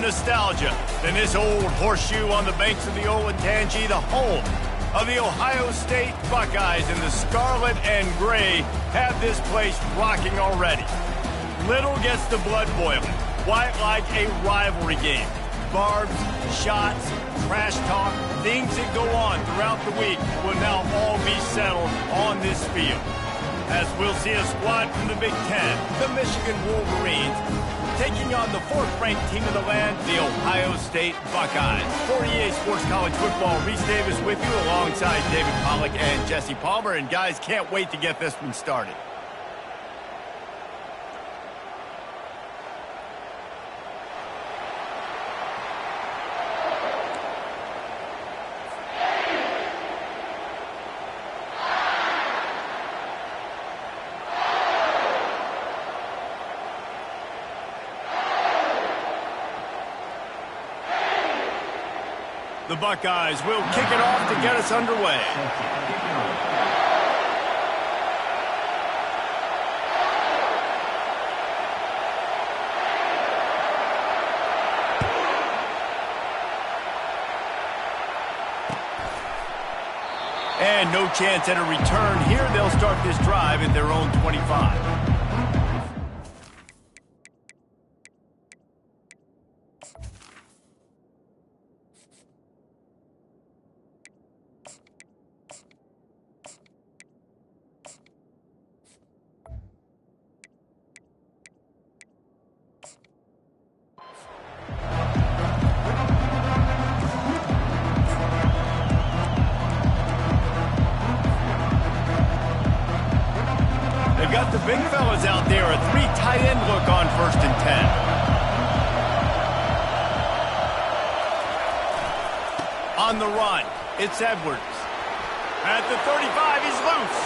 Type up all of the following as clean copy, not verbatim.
nostalgia than this old horseshoe on the banks of the Olentangy, the home of the Ohio State Buckeyes, and the scarlet and gray have this place rocking already. Little gets the blood boiling, quite like a rivalry game. Barbs, shots, trash talk, things that go on throughout the week will now all be settled on this field. As we'll see a squad from the Big Ten, the Michigan Wolverines, taking on the fourth-ranked team of the land, the Ohio State Buckeyes. For EA Sports College Football, Reese Davis with you alongside David Pollack and Jesse Palmer. And guys, can't wait to get this one started. The Buckeyes will kick it off to get us underway. And no chance at a return here. They'll start this drive at their own 25. Got the big fellas out there, a three tight end look on 1st and 10. On the run, it's Edwards. At the 35, he's loose.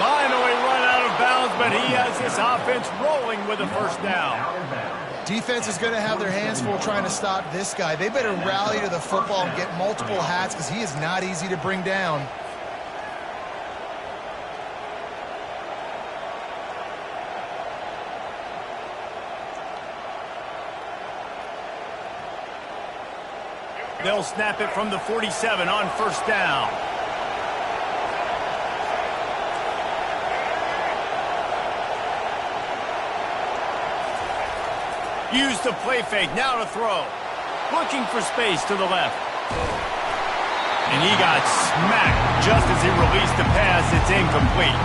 Finally run out of bounds, but he has this offense rolling with a first down. Defense is going to have their hands full trying to stop this guy. They better rally to the football and get multiple hats because he is not easy to bring down. They'll snap it from the 47 on 1st down. Use the play fake, now to throw. Looking for space to the left. And he got smacked just as he released the pass. It's incomplete.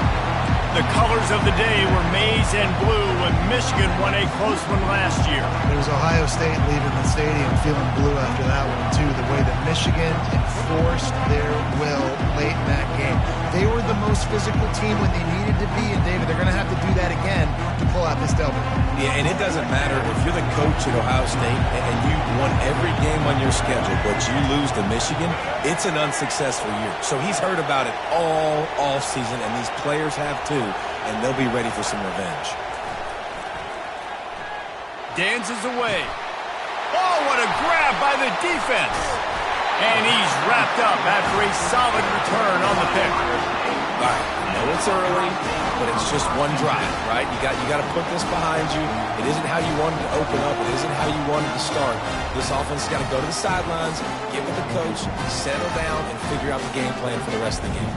The colors of the day were maize and blue when Michigan won a close one last year. There was Ohio State leaving the stadium feeling blue after that one, too. The way that Michigan enforced their will late in that game. They were the most physical team when they needed to be, and David, they're going to have to do that again to pull out this W. Yeah, and it doesn't matter if you're the coach at Ohio State and you won every game on your schedule, but you lose to Michigan, it's an unsuccessful year. So he's heard about it all offseason, and these players have too, and they'll be ready for some revenge. Dances away. Oh, what a grab by the defense. And he's wrapped up after a solid return on the pick. All right, I know it's early, but it's just one drive, right? You got to put this behind you. It isn't how you wanted to open up. It isn't how you wanted to start. This offense has got to go to the sidelines, get with the coach, settle down, and figure out the game plan for the rest of the game.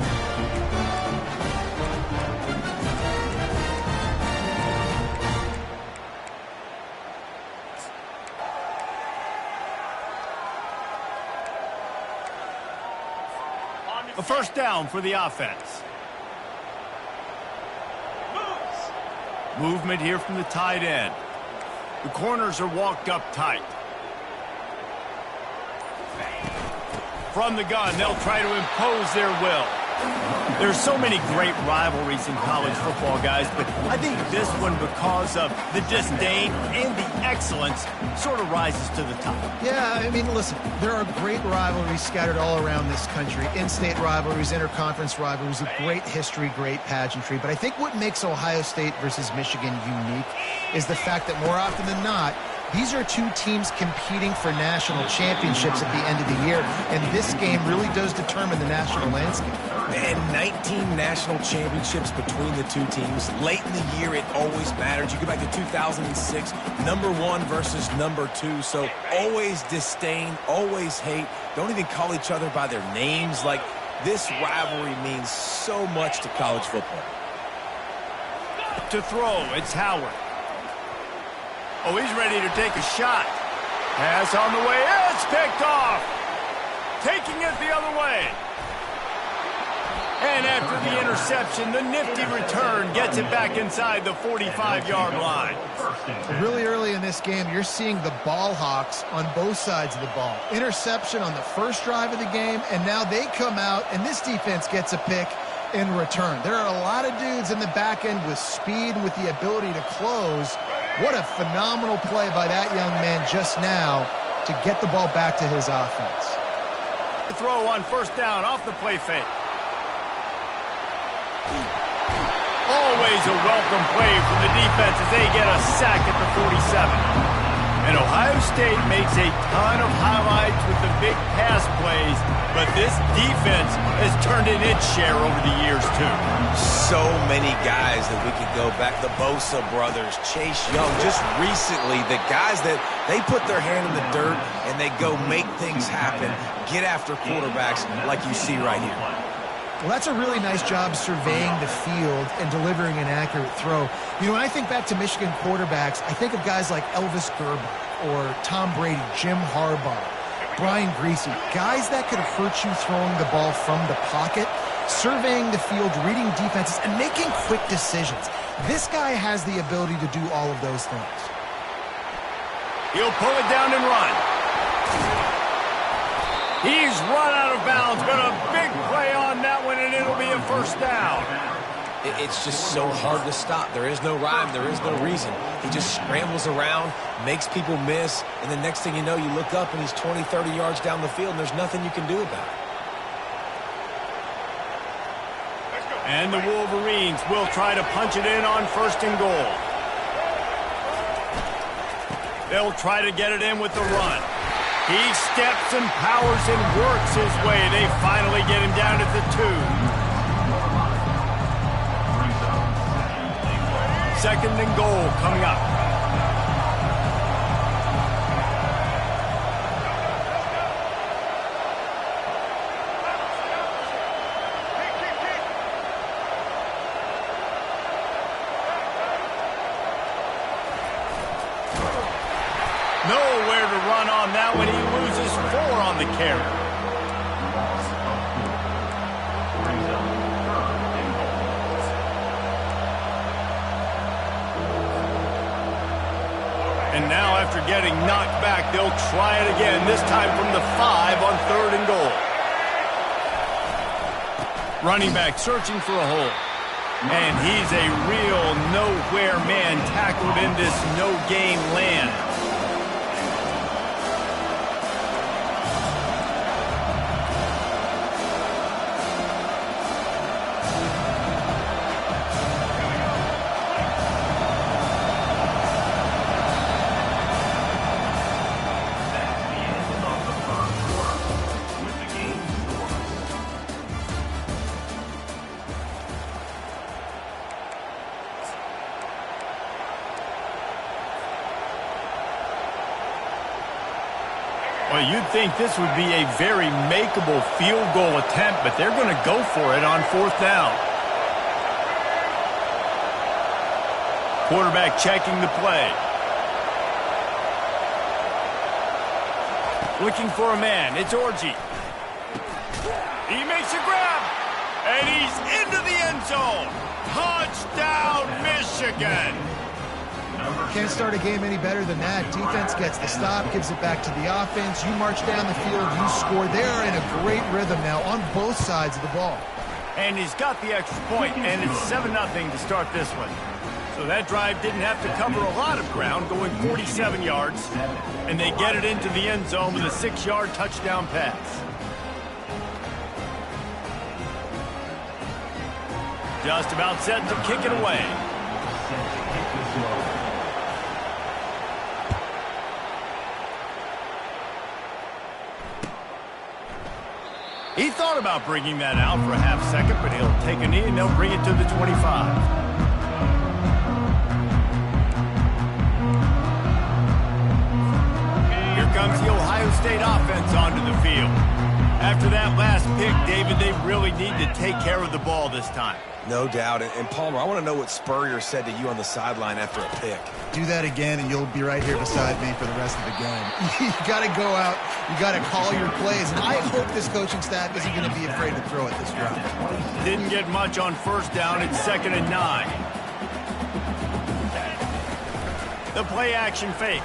A first down for the offense. Movement here from the tight end. The corners are walked up tight. From the gun, they'll try to impose their will. There's so many great rivalries in college football, guys, but I think this one, because of the disdain and the excellence, sort of rises to the top. Yeah, I mean, listen, there are great rivalries scattered all around this country. In-state rivalries, interconference rivalries, a great history, great pageantry. But I think what makes Ohio State versus Michigan unique is the fact that more often than not, These are two teams competing for national championships at the end of the year, and this game really does determine the national landscape. And 19 national championships between the two teams. Late in the year, it always matters. You go back to 2006, number 1 versus number 2. So always disdain, always hate. Don't even call each other by their names. Like, this rivalry means so much to college football. To throw, it's Howard. Oh, he's ready to take a shot. Pass on the way. It's picked off. Taking it the other way. And after the interception, the nifty return gets it back inside the 45-yard line. Really early in this game, you're seeing the ball hawks on both sides of the ball. Interception on the first drive of the game, and now they come out, and this defense gets a pick in return. There are a lot of dudes in the back end with speed and with the ability to close. What a phenomenal play by that young man just now to get the ball back to his offense. Throw on first down off the play fake. Always a welcome play from the defense as they get a sack at the 47. And Ohio State makes a ton of highlights with the big pass plays, but this defense has turned in its share over the years, too. So many guys that we could go back. The Bosa brothers, Chase Young, just recently, the guys that they put their hand in the dirt and they go make things happen, get after quarterbacks like you see right here. Well, that's a really nice job surveying the field and delivering an accurate throw. You know, when I think back to Michigan quarterbacks, I think of guys like Elvis Gerber or Tom Brady, Jim Harbaugh, Brian Griese, guys that could hurt you throwing the ball from the pocket, surveying the field, reading defenses, and making quick decisions. This guy has the ability to do all of those things. He'll pull it down and run. He's run out of bounds, but a big play on that one, and it'll be a first down. It's just so hard to stop. There is no rhyme. There is no reason. He just scrambles around, makes people miss, and the next thing you know, you look up and he's 20, 30 yards down the field, and there's nothing you can do about it. And the Wolverines will try to punch it in on first and goal. They'll try to get it in with the run. He steps and powers and works his way. They finally get him down at the 2. Second and goal coming up. Nowhere to run on that one. He loses 4 on the carry. And now after getting knocked back, they'll try it again, this time from the 5 on third and goal. Running back searching for a hole. And he's a real nowhere man tackled in this no-game land. Well, you'd think this would be a very makeable field goal attempt, but they're going to go for it on fourth down. Quarterback checking the play. Looking for a man. It's Orji. He makes a grab, and he's into the end zone. Touchdown, Michigan. Can't start a game any better than that. Defense gets the stop, gives it back to the offense. You march down the field, you score. They're in a great rhythm now on both sides of the ball. And he's got the extra point, and it's 7-0 to start this one. So that drive didn't have to cover a lot of ground, going 47 yards. And they get it into the end zone with a 6-yard touchdown pass. Just about set to kick it away. He thought about bringing that out for a half second, but he'll take a knee and they'll bring it to the 25. Here comes the Ohio State offense onto the field. After that last pick, David, they really need to take care of the ball this time. No doubt. And Palmer, I want to know what Spurrier said to you on the sideline after a pick. Do that again, and you'll be right here beside me for the rest of the game. You got to go out. You got to call your plays. And I hope this coaching staff isn't going to be afraid to throw it this drive. Didn't get much on first down. It's 2nd and 9. The play action fake.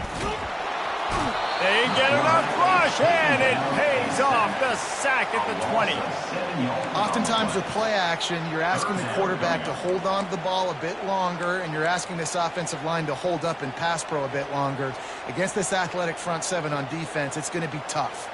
They get enough rush, and it pays off. The sack at the 20. Oftentimes with play action, you're asking the quarterback to hold on to the ball a bit longer, and you're asking this offensive line to hold up and pass pro a bit longer. Against this athletic front seven on defense, it's going to be tough.